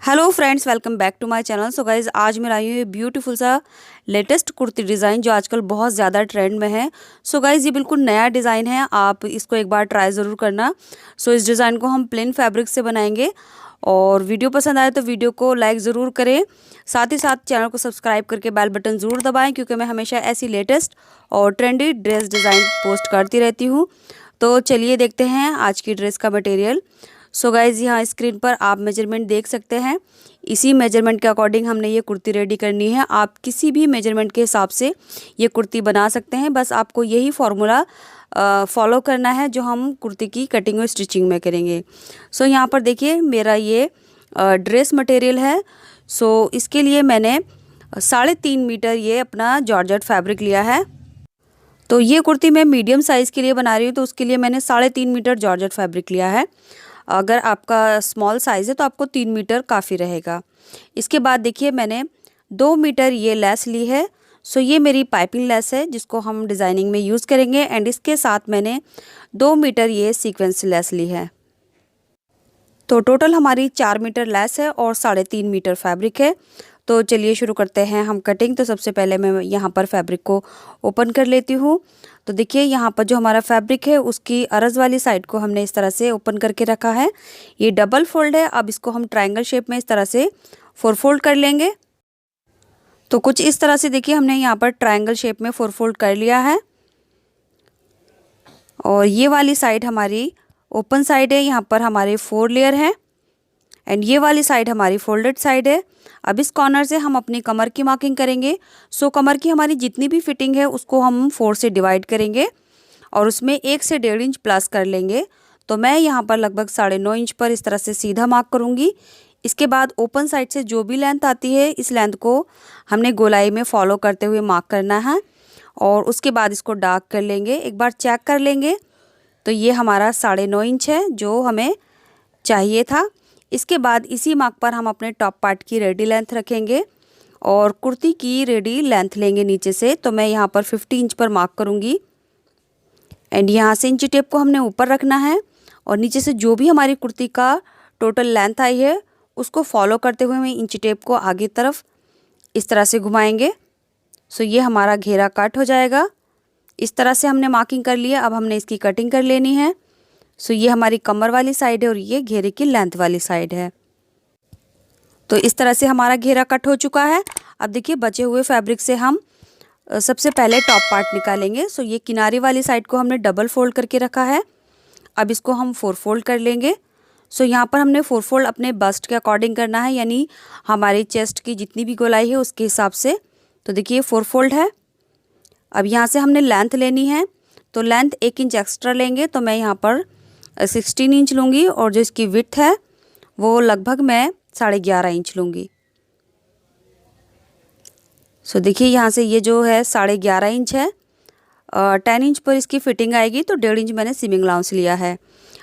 Hello friends, welcome back to my channel. So guys, आज मैं लाई हूँ ब्यूटीफुल सा लेटेस्ट कुर्ती डिज़ाइन जो आजकल बहुत ज़्यादा ट्रेंड में है। सो गाइज, ये बिल्कुल नया डिज़ाइन है, आप इसको एक बार ट्राई ज़रूर करना। सो इस डिज़ाइन को हम प्लेन फैब्रिक से बनाएंगे और वीडियो पसंद आए तो वीडियो को लाइक ज़रूर करें। साथ ही साथ चैनल को सब्सक्राइब करके बेल बटन ज़रूर दबाएँ, क्योंकि मैं हमेशा ऐसी लेटेस्ट और ट्रेंडी ड्रेस डिज़ाइन पोस्ट करती रहती हूँ। तो चलिए देखते हैं आज की ड्रेस का मटेरियल। सो गाइज़, यहाँ स्क्रीन पर आप मेजरमेंट देख सकते हैं। इसी मेजरमेंट के अकॉर्डिंग हमने ये कुर्ती रेडी करनी है। आप किसी भी मेजरमेंट के हिसाब से ये कुर्ती बना सकते हैं, बस आपको यही फार्मूला फॉलो करना है जो हम कुर्ती की कटिंग और स्टिचिंग में करेंगे। सो यहाँ पर देखिए, मेरा ये ड्रेस मटेरियल है। सो इसके लिए मैंने 3.5 मीटर ये अपना जॉर्जेट फैब्रिक लिया है। तो ये कुर्ती मैं मीडियम साइज़ के लिए बना रही हूँ, तो उसके लिए मैंने 3.5 मीटर जॉर्जेट फैब्रिक लिया है। अगर आपका स्मॉल साइज़ है तो आपको 3 मीटर काफ़ी रहेगा। इसके बाद देखिए, मैंने 2 मीटर ये लेस ली है। सो ये मेरी पाइपिंग लेस है जिसको हम डिज़ाइनिंग में यूज़ करेंगे। एंड इसके साथ मैंने 2 मीटर ये सीक्वेंस लेस ली है। तो टोटल हमारी 4 मीटर लेस है और 3.5 मीटर फैब्रिक है। तो चलिए शुरू करते हैं हम कटिंग। तो सबसे पहले मैं यहाँ पर फैब्रिक को ओपन कर लेती हूँ। तो देखिए, यहाँ पर जो हमारा फैब्रिक है उसकी अरज़ वाली साइड को हमने इस तरह से ओपन करके रखा है। ये डबल फोल्ड है। अब इसको हम ट्रायंगल शेप में इस तरह से 4 फोल्ड कर लेंगे। तो कुछ इस तरह से देखिए, हमने यहाँ पर ट्रायंगल शेप में 4 फोल्ड कर लिया है। और ये वाली साइड हमारी ओपन साइड है, यहाँ पर हमारे 4 लेयर हैं। एंड ये वाली साइड हमारी फोल्डेड साइड है। अब इस कॉर्नर से हम अपनी कमर की मार्किंग करेंगे। सो कमर की हमारी जितनी भी फिटिंग है उसको हम 4 से डिवाइड करेंगे और उसमें 1 से 1.5 इंच प्लस कर लेंगे। तो मैं यहाँ पर लगभग 9.5 इंच पर इस तरह से सीधा मार्क करूँगी। इसके बाद ओपन साइड से जो भी लेंथ आती है, इस लेंथ को हमने गोलाई में फॉलो करते हुए मार्क करना है और उसके बाद इसको डार्क कर लेंगे। एक बार चेक कर लेंगे तो ये हमारा 9.5 इंच है जो हमें चाहिए था। इसके बाद इसी मार्क पर हम अपने टॉप पार्ट की रेडी लेंथ रखेंगे और कुर्ती की रेडी लेंथ लेंगे नीचे से। तो मैं यहाँ पर 50 इंच पर मार्क करूँगी। एंड यहाँ से इंची टेप को हमने ऊपर रखना है और नीचे से जो भी हमारी कुर्ती का टोटल लेंथ आई है उसको फॉलो करते हुए हमें इंची टेप को आगे तरफ इस तरह से घुमाएंगे। सो ये हमारा घेरा कट हो जाएगा। इस तरह से हमने मार्किंग कर लिया। अब हमने इसकी कटिंग कर लेनी है। सो ये हमारी कमर वाली साइड है और ये घेरे की लेंथ वाली साइड है। तो इस तरह से हमारा घेरा कट हो चुका है। अब देखिए, बचे हुए फैब्रिक से हम सबसे पहले टॉप पार्ट निकालेंगे। सो ये किनारे वाली साइड को हमने डबल फोल्ड करके रखा है। अब इसको हम 4 फोल्ड कर लेंगे। सो यहाँ पर हमने 4 फोल्ड अपने बस्ट के अकॉर्डिंग करना है, यानी हमारी चेस्ट की जितनी भी गोलाई है उसके हिसाब से। तो देखिए, 4 फोल्ड है। अब यहाँ से हमने लेंथ लेनी है, तो लेंथ 1 इंच एक्स्ट्रा लेंगे। तो मैं यहाँ पर 16 इंच लूँगी और जो इसकी विड्थ है वो लगभग मैं 11.5 इंच लूँगी। सो देखिए, यहाँ से ये जो है 11.5 इंच है। 10 इंच पर इसकी फिटिंग आएगी, तो 1.5 इंच मैंने सीमिंग अलाउंस लिया है।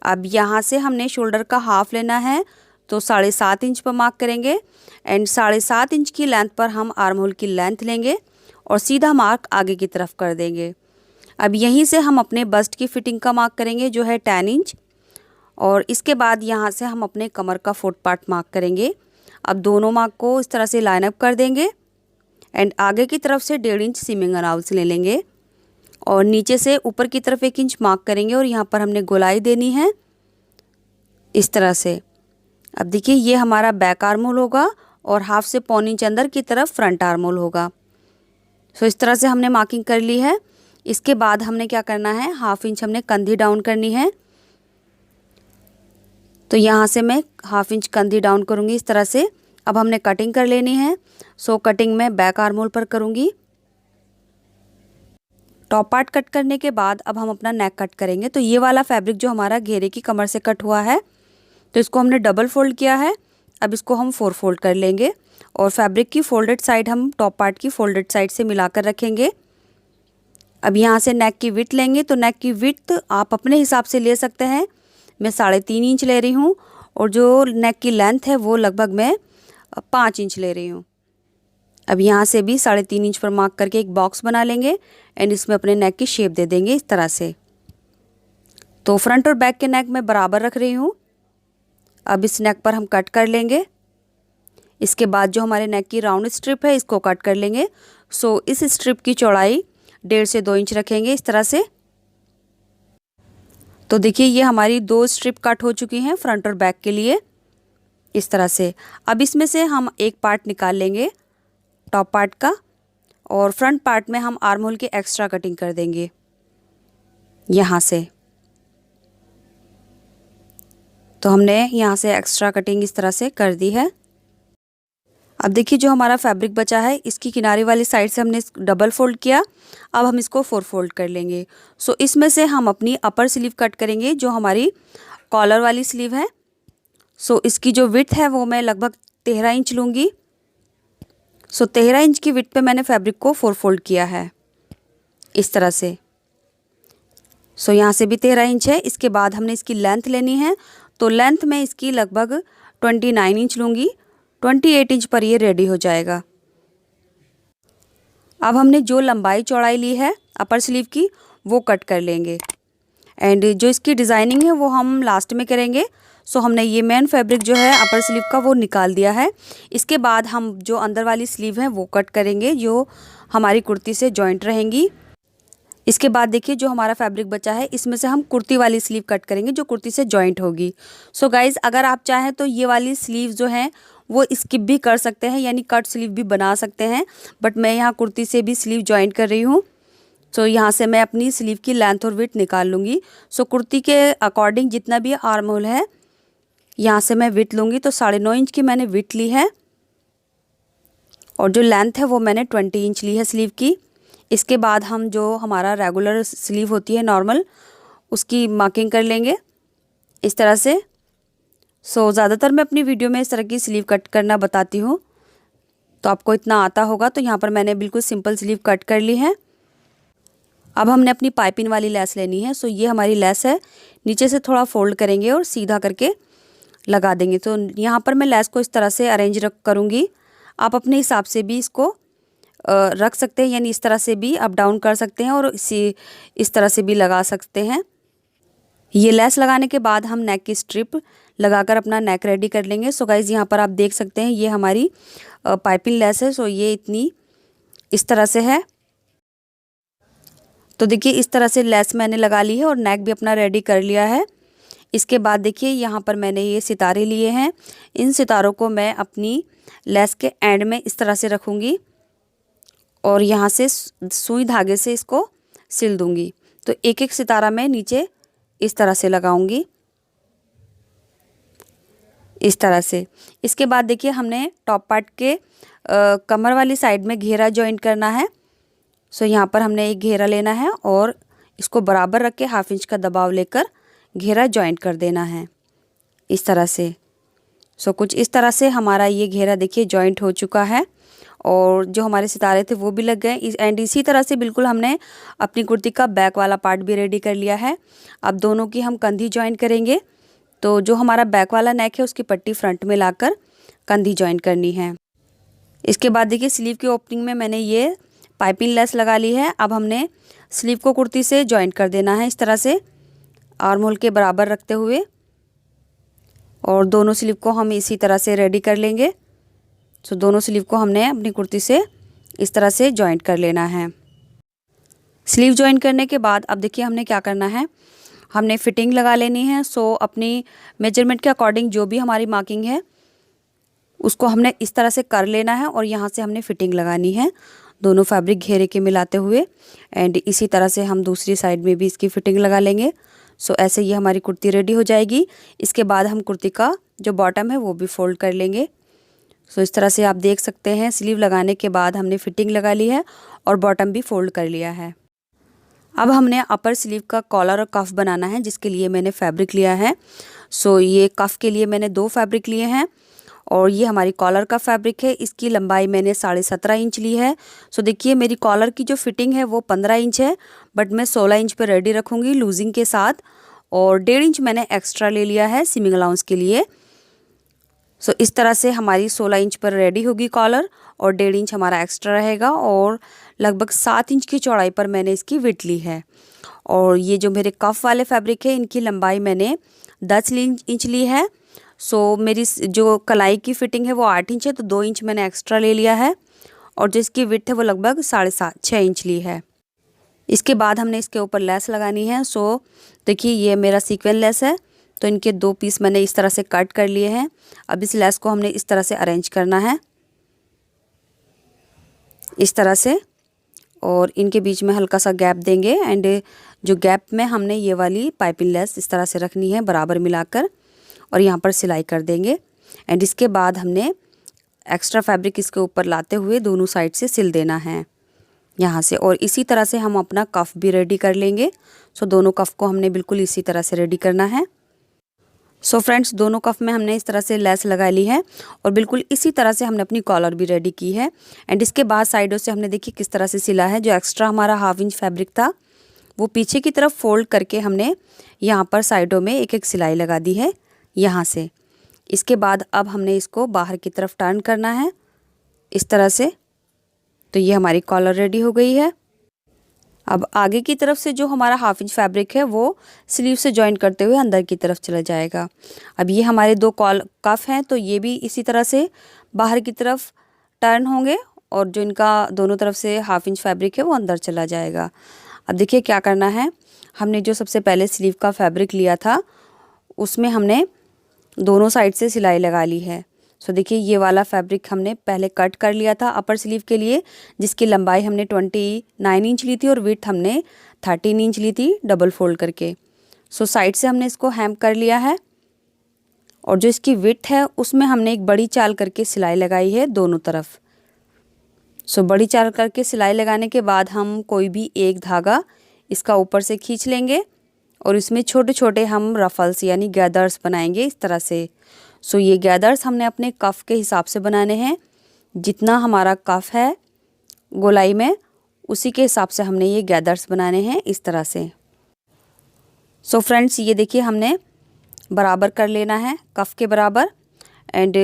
अब यहाँ से हमने शोल्डर का हाफ लेना है, तो 7.5 इंच पर मार्क करेंगे। एंड 7.5 इंच की लेंथ पर हम आर्म होल की लेंथ लेंगे और सीधा मार्क आगे की तरफ कर देंगे। अब यहीं से हम अपने बस्ट की फिटिंग का मार्क करेंगे जो है 10 इंच। और इसके बाद यहाँ से हम अपने कमर का 4th पार्ट मार्क करेंगे। अब दोनों मार्क को इस तरह से लाइन अप कर देंगे एंड आगे की तरफ से 1.5 इंच सीमिंग अलाउंस ले लेंगे और नीचे से ऊपर की तरफ 1 इंच मार्क करेंगे और यहाँ पर हमने गोलाई देनी है इस तरह से। अब देखिए, ये हमारा बैक आर्म होल होगा और हाफ से 1.25 इंच अंदर की तरफ फ्रंट आर्म होल होगा। सो इस तरह से हमने मार्किंग कर ली है। इसके बाद हमने क्या करना है, 1/2 इंच हमने कंधी डाउन करनी है। तो यहाँ से मैं 1/2 इंच कंधी डाउन करूँगी इस तरह से। अब हमने कटिंग कर लेनी है। सो कटिंग मैं बैक आर्म होल पर करूँगी। टॉप पार्ट कट करने के बाद अब हम अपना नेक कट करेंगे। तो ये वाला फैब्रिक जो हमारा घेरे की कमर से कट हुआ है, तो इसको हमने डबल फोल्ड किया है। अब इसको हम 4 फोल्ड कर लेंगे और फैब्रिक की फोल्डेड साइड हम टॉप पार्ट की फोल्डेड साइड से मिलाकर रखेंगे। अब यहाँ से नेक की विड्थ लेंगे। तो नेक की विड्थ आप अपने हिसाब से ले सकते हैं। मैं 3.5 इंच ले रही हूँ और जो नेक की लेंथ है वो लगभग मैं 5 इंच ले रही हूँ। अब यहाँ से भी 3.5 इंच पर मार्क करके एक बॉक्स बना लेंगे एंड इसमें अपने नेक की शेप दे देंगे इस तरह से। तो फ्रंट और बैक के नेक मैं बराबर रख रही हूँ। अब इस नेक पर हम कट कर लेंगे। इसके बाद जो हमारे नेक की राउंड स्ट्रिप है इसको कट कर लेंगे। सो इस स्ट्रिप की चौड़ाई 1.5 से 2 इंच रखेंगे इस तरह से। तो देखिए ये हमारी 2 स्ट्रिप कट हो चुकी हैं फ्रंट और बैक के लिए इस तरह से। अब इसमें से हम एक पार्ट निकाल लेंगे टॉप पार्ट का, और फ्रंट पार्ट में हम आर्म होल की एक्स्ट्रा कटिंग कर देंगे यहाँ से। तो हमने यहाँ से एक्स्ट्रा कटिंग इस तरह से कर दी है। अब देखिए जो हमारा फैब्रिक बचा है इसकी किनारे वाली साइड से हमने डबल फोल्ड किया, अब हम इसको 4 फोल्ड कर लेंगे। सो इसमें से हम अपनी अपर स्लीव कट करेंगे जो हमारी कॉलर वाली स्लीव है। सो इसकी जो विड्थ है वो मैं लगभग 13 इंच लूँगी। सो 13 इंच की विड्थ पे मैंने फैब्रिक को 4 फोल्ड किया है इस तरह से। सो यहाँ से भी 13 इंच है। इसके बाद हमने इसकी लेंथ लेनी है, तो लेंथ में इसकी लगभग 29 इंच लूँगी। 28 इंच पर ये रेडी हो जाएगा। अब हमने जो लंबाई चौड़ाई ली है अपर स्लीव की वो कट कर लेंगे, एंड जो इसकी डिज़ाइनिंग है वो हम लास्ट में करेंगे। सो हमने ये मेन फैब्रिक जो है अपर स्लीव का वो निकाल दिया है। इसके बाद हम जो अंदर वाली स्लीव है वो कट करेंगे जो हमारी कुर्ती से जॉइंट रहेंगी। इसके बाद देखिए जो हमारा फैब्रिक बचा है इसमें से हम कुर्ती वाली स्लीव कट करेंगे जो कुर्ती से जॉइंट होगी। सो गाइज़ अगर आप चाहें तो ये वाली स्लीव जो है वो स्किप भी कर सकते हैं, यानी कट स्लीव भी बना सकते हैं, बट मैं यहाँ कुर्ती से भी स्लीव जॉइंट कर रही हूँ। सो यहाँ से मैं अपनी स्लीव की लेंथ और विड्थ निकाल लूँगी। सो कुर्ती के अकॉर्डिंग जितना भी आर्म होल है यहाँ से मैं विड्थ लूँगी। तो 9.5 इंच की मैंने विड्थ ली है और जो लेंथ है वो मैंने 20 इंच ली है स्लीव की। इसके बाद हम जो हमारा रेगुलर स्लीव होती है नॉर्मल उसकी मार्किंग कर लेंगे इस तरह से। सो ज़्यादातर मैं अपनी वीडियो में इस तरह की स्लीव कट करना बताती हूँ, तो आपको इतना आता होगा। तो यहाँ पर मैंने बिल्कुल सिंपल स्लीव कट कर ली है। अब हमने अपनी पाइपिंग वाली लेस लेनी है। सो ये हमारी लेस है, नीचे से थोड़ा फोल्ड करेंगे और सीधा करके लगा देंगे। तो यहाँ पर मैं लेस को इस तरह से अरेंज करूँगी। आप अपने हिसाब से भी इसको रख सकते हैं, यानी इस तरह से भी अप डाउन कर सकते हैं और इस तरह से भी लगा सकते हैं। ये लेस लगाने के बाद हम नेक की स्ट्रिप लगाकर अपना नेक रेडी कर लेंगे। सो गाइज़ यहाँ पर आप देख सकते हैं ये हमारी पाइपिंग लेस है। सो ये इतनी इस तरह से है। तो देखिए इस तरह से लेस मैंने लगा ली है और नेक भी अपना रेडी कर लिया है। इसके बाद देखिए यहाँ पर मैंने ये सितारे लिए हैं। इन सितारों को मैं अपनी लेस के एंड में इस तरह से रखूँगी और यहाँ से सुई धागे से इसको सिल दूँगी। तो एक एक सितारा मैं नीचे इस तरह से लगाऊंगी इस तरह से। इसके बाद देखिए हमने टॉप पार्ट के कमर वाली साइड में घेरा जॉइंट करना है। सो यहाँ पर हमने एक घेरा लेना है और इसको बराबर रख के 1/2 इंच का दबाव लेकर घेरा जॉइंट कर देना है इस तरह से। सो कुछ इस तरह से हमारा ये घेरा देखिए जॉइंट हो चुका है और जो हमारे सितारे थे वो भी लग गए। एंड इसी तरह से बिल्कुल हमने अपनी कुर्ती का बैक वाला पार्ट भी रेडी कर लिया है। अब दोनों की हम कंधी जॉइंट करेंगे। तो जो हमारा बैक वाला नेक है उसकी पट्टी फ्रंट में लाकर कंधी जॉइंट करनी है। इसके बाद देखिए स्लीव की ओपनिंग में मैंने ये पाइपिंग लेस लगा ली है। अब हमने स्लीव को कुर्ती से जॉइंट कर देना है इस तरह से आर्म होल के बराबर रखते हुए, और दोनों स्लीव को हम इसी तरह से रेडी कर लेंगे। सो दोनों स्लीव को हमने अपनी कुर्ती से इस तरह से जॉइंट कर लेना है। स्लीव जॉइंट करने के बाद अब देखिए हमने क्या करना है, हमने फिटिंग लगा लेनी है। सो अपनी मेजरमेंट के अकॉर्डिंग जो भी हमारी मार्किंग है उसको हमने इस तरह से कर लेना है और यहाँ से हमने फिटिंग लगानी है दोनों फैब्रिक घेरे के मिलाते हुए। एंड इसी तरह से हम दूसरी साइड में भी इसकी फिटिंग लगा लेंगे। सो ऐसे ये हमारी कुर्ती रेडी हो जाएगी। इसके बाद हम कुर्ती का जो बॉटम है वो भी फोल्ड कर लेंगे। सो इस तरह से आप देख सकते हैं स्लीव लगाने के बाद हमने फिटिंग लगा ली है और बॉटम भी फोल्ड कर लिया है। अब हमने अपर स्लीव का कॉलर और कफ बनाना है, जिसके लिए मैंने फैब्रिक लिया है। सो ये कफ के लिए मैंने 2 फैब्रिक लिए हैं और ये हमारी कॉलर का फैब्रिक है। इसकी लंबाई मैंने 17.5 इंच ली है। सो देखिए मेरी कॉलर की जो फिटिंग है वो 15 इंच है, बट मैं 16 इंच पर रेडी रखूँगी लूजिंग के साथ, और 1.5 इंच मैंने एक्स्ट्रा ले लिया है सीमिंग अलाउंस के लिए। सो इस तरह से हमारी 16 इंच पर रेडी होगी कॉलर और 1.5 इंच हमारा एक्स्ट्रा रहेगा, और लगभग 7 इंच की चौड़ाई पर मैंने इसकी विड्थ ली है। और ये जो मेरे कफ वाले फैब्रिक है इनकी लंबाई मैंने 10 इंच ली है। सो मेरी जो कलाई की फिटिंग है वो 8 इंच है, तो 2 इंच मैंने एक्स्ट्रा ले लिया है और जो इसकी विड्थ है वो लगभग 6.5 इंच ली है। इसके बाद हमने इसके ऊपर लेस लगानी है। सो देखिए ये मेरा सीक्वेंस लेस है, तो इनके 2 पीस मैंने इस तरह से कट कर लिए हैं। अब इस लेस को हमने इस तरह से अरेंज करना है, इस तरह से, और इनके बीच में हल्का सा गैप देंगे एंड जो गैप में हमने ये वाली पाइपिंग लेस इस तरह से रखनी है बराबर मिलाकर, और यहाँ पर सिलाई कर देंगे। एंड इसके बाद हमने एक्स्ट्रा फैब्रिक इसके ऊपर लाते हुए दोनों साइड से सिल देना है यहाँ से, और इसी तरह से हम अपना कफ भी रेडी कर लेंगे। सो दोनों कफ को हमने बिल्कुल इसी तरह से रेडी करना है। सो फ्रेंड्स, दोनों कफ में हमने इस तरह से लेस लगा ली है और बिल्कुल इसी तरह से हमने अपनी कॉलर भी रेडी की है। एंड इसके बाद साइडों से हमने देखिए किस तरह से सिला है। जो एक्स्ट्रा हमारा 1/2 इंच फैब्रिक था वो पीछे की तरफ फोल्ड करके हमने यहाँ पर साइडों में एक एक सिलाई लगा दी है यहाँ से। इसके बाद अब हमने इसको बाहर की तरफ टर्न करना है इस तरह से। तो ये हमारी कॉलर रेडी हो गई है। अब आगे की तरफ से जो हमारा 1/2 इंच फैब्रिक है वो स्लीव से जॉइन करते हुए अंदर की तरफ चला जाएगा। अब ये हमारे 2 कफ हैं, तो ये भी इसी तरह से बाहर की तरफ टर्न होंगे और जो इनका दोनों तरफ से 1/2 इंच फैब्रिक है वो अंदर चला जाएगा। अब देखिए क्या करना है, हमने जो सबसे पहले स्लीव का फैब्रिक लिया था उसमें हमने दोनों साइड से सिलाई लगा ली है। सो देखिए ये वाला फैब्रिक हमने पहले कट कर लिया था अपर स्लीव के लिए, जिसकी लंबाई हमने 29 इंच ली थी और विड्थ हमने 13 इंच ली थी डबल फोल्ड करके। सो साइड से हमने इसको हेम कर लिया है और जो इसकी विड्थ है उसमें हमने एक बड़ी चाल करके सिलाई लगाई है दोनों तरफ। सो बड़ी चाल करके सिलाई लगाने के बाद हम कोई भी एक धागा इसका ऊपर से खींच लेंगे और इसमें छोटे छोटे हम रफल्स यानी गैदर्स बनाएंगे इस तरह से। सो ये गैदर्स हमने अपने कफ के हिसाब से बनाने हैं, जितना हमारा कफ है गोलाई में उसी के हिसाब से हमने ये गैदर्स बनाने हैं इस तरह से। सो फ्रेंड्स, ये देखिए हमने बराबर कर लेना है कफ के बराबर एंड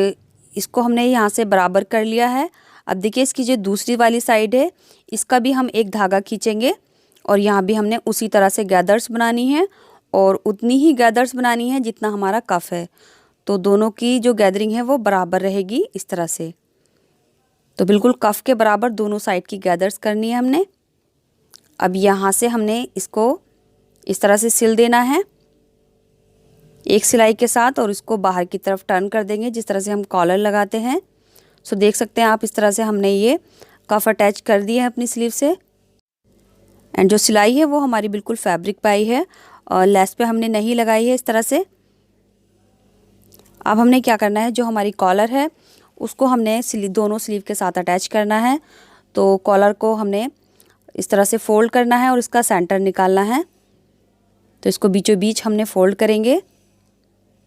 इसको हमने यहाँ से बराबर कर लिया है। अब देखिए इसकी जो दूसरी वाली साइड है इसका भी हम एक धागा खींचेंगे और यहाँ भी हमने उसी तरह से गैदर्स बनानी है और उतनी ही गैदर्स बनानी है जितना हमारा कफ है। तो दोनों की जो गैदरिंग है वो बराबर रहेगी इस तरह से। तो बिल्कुल कफ के बराबर दोनों साइड की गैदर्स करनी है हमने। अब यहाँ से हमने इसको इस तरह से सिल देना है एक सिलाई के साथ और इसको बाहर की तरफ टर्न कर देंगे जिस तरह से हम कॉलर लगाते हैं। सो देख सकते हैं आप इस तरह से हमने ये कफ अटैच कर दिया है अपनी स्लीव से। एंड जो सिलाई है वो हमारी बिल्कुल फैब्रिक पे आई है और लेस पे हमने नहीं लगाई है इस तरह से। अब हमने क्या करना है, जो हमारी कॉलर है उसको हमने दोनों स्लीव के साथ अटैच करना है। तो कॉलर को हमने इस तरह से फोल्ड करना है और इसका सेंटर निकालना है। तो इसको बीचों बीच हमने फोल्ड करेंगे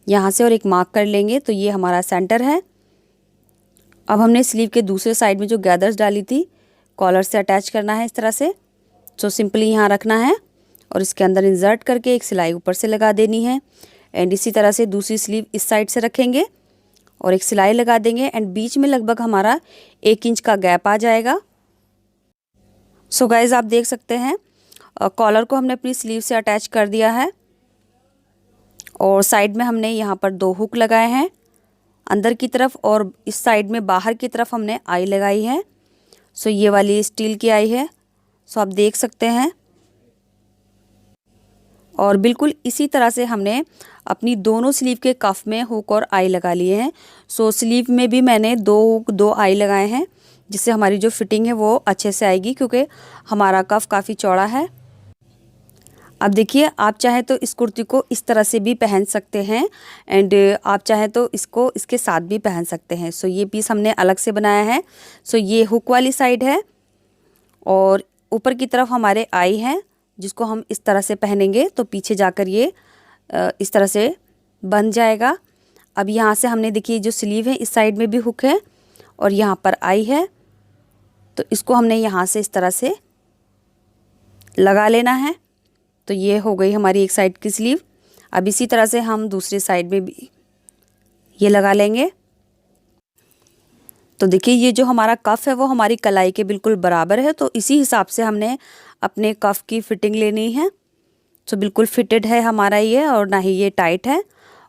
यहाँ से और एक मार्क कर लेंगे, तो ये हमारा सेंटर है। अब हमने स्लीव के दूसरे साइड में जो गैदर्स डाली थी कॉलर से अटैच करना है इस तरह से। सो सिंपली यहाँ रखना है और इसके अंदर इंसर्ट करके एक सिलाई ऊपर से लगा देनी है। एंड इसी तरह से दूसरी स्लीव इस साइड से रखेंगे और एक सिलाई लगा देंगे एंड बीच में लगभग हमारा 1 इंच का गैप आ जाएगा। सो गाइज आप देख सकते हैं कॉलर को हमने अपनी स्लीव से अटैच कर दिया है और साइड में हमने यहाँ पर 2 हुक लगाए हैं अंदर की तरफ और इस साइड में बाहर की तरफ हमने आई लगाई है। सो ये वाली स्टील की आई है, सो आप देख सकते हैं। और बिल्कुल इसी तरह से हमने अपनी दोनों स्लीव के कफ में हुक और आई लगा लिए हैं। सो स्लीव में भी मैंने 2 हुक 2 आई लगाए हैं जिससे हमारी जो फिटिंग है वो अच्छे से आएगी क्योंकि हमारा कफ काफ़ी चौड़ा है। अब देखिए आप चाहे तो इस कुर्ती को इस तरह से भी पहन सकते हैं एंड आप चाहे तो इसको इसके साथ भी पहन सकते हैं। सो ये पीस हमने अलग से बनाया है। सो ये हुक वाली साइड है और ऊपर की तरफ हमारे आई है जिसको हम इस तरह से पहनेंगे तो पीछे जाकर ये इस तरह से बन जाएगा। अब यहाँ से हमने देखिए जो स्लीव है इस साइड में भी हुक है और यहाँ पर आई है, तो इसको हमने यहाँ से इस तरह से लगा लेना है। तो ये हो गई हमारी एक साइड की स्लीव। अब इसी तरह से हम दूसरी साइड में भी ये लगा लेंगे। तो देखिए ये जो हमारा कफ है वो हमारी कलाई के बिल्कुल बराबर है, तो इसी हिसाब से हमने अपने कफ की फिटिंग लेनी है। तो बिल्कुल फिटेड है हमारा ये और ना ही ये टाइट है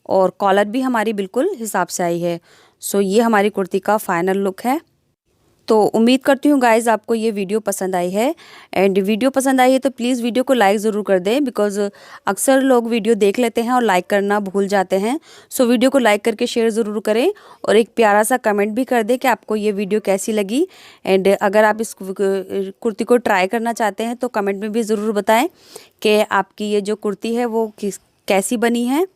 और कॉलर भी हमारी बिल्कुल हिसाब से आई है। सो ये हमारी कुर्ती का फाइनल लुक है। तो उम्मीद करती हूँ गाइज़ आपको ये वीडियो पसंद आई है। एंड वीडियो पसंद आई है तो प्लीज़ वीडियो को लाइक ज़रूर कर दें, बिकॉज़ अक्सर लोग वीडियो देख लेते हैं और लाइक करना भूल जाते हैं। सो वीडियो को लाइक करके शेयर ज़रूर करें और एक प्यारा सा कमेंट भी कर दें कि आपको ये वीडियो कैसी लगी। एंड अगर आप इस कुर्ती को ट्राई करना चाहते हैं तो कमेंट में भी ज़रूर बताएँ कि आपकी ये जो कुर्ती है वो कैसी बनी है।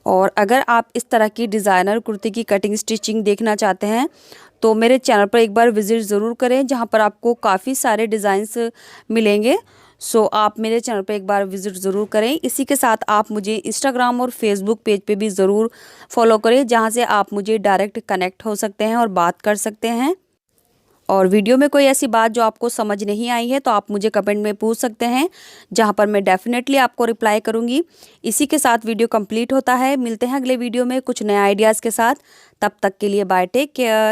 और अगर आप इस तरह की डिज़ाइनर कुर्ती की कटिंग स्टिचिंग देखना चाहते हैं तो मेरे चैनल पर एक बार विज़िट ज़रूर करें, जहां पर आपको काफ़ी सारे डिज़ाइंस मिलेंगे। सो आप मेरे चैनल पर एक बार विज़िट ज़रूर करें। इसी के साथ आप मुझे इंस्टाग्राम और फेसबुक पेज पे भी ज़रूर फॉलो करें, जहां से आप मुझे डायरेक्ट कनेक्ट हो सकते हैं और बात कर सकते हैं। और वीडियो में कोई ऐसी बात जो आपको समझ नहीं आई है तो आप मुझे कमेंट में पूछ सकते हैं, जहां पर मैं डेफिनेटली आपको रिप्लाई करूंगी। इसी के साथ वीडियो कंप्लीट होता है। मिलते हैं अगले वीडियो में कुछ नए आइडियाज़ के साथ। तब तक के लिए बाय, टेक केयर।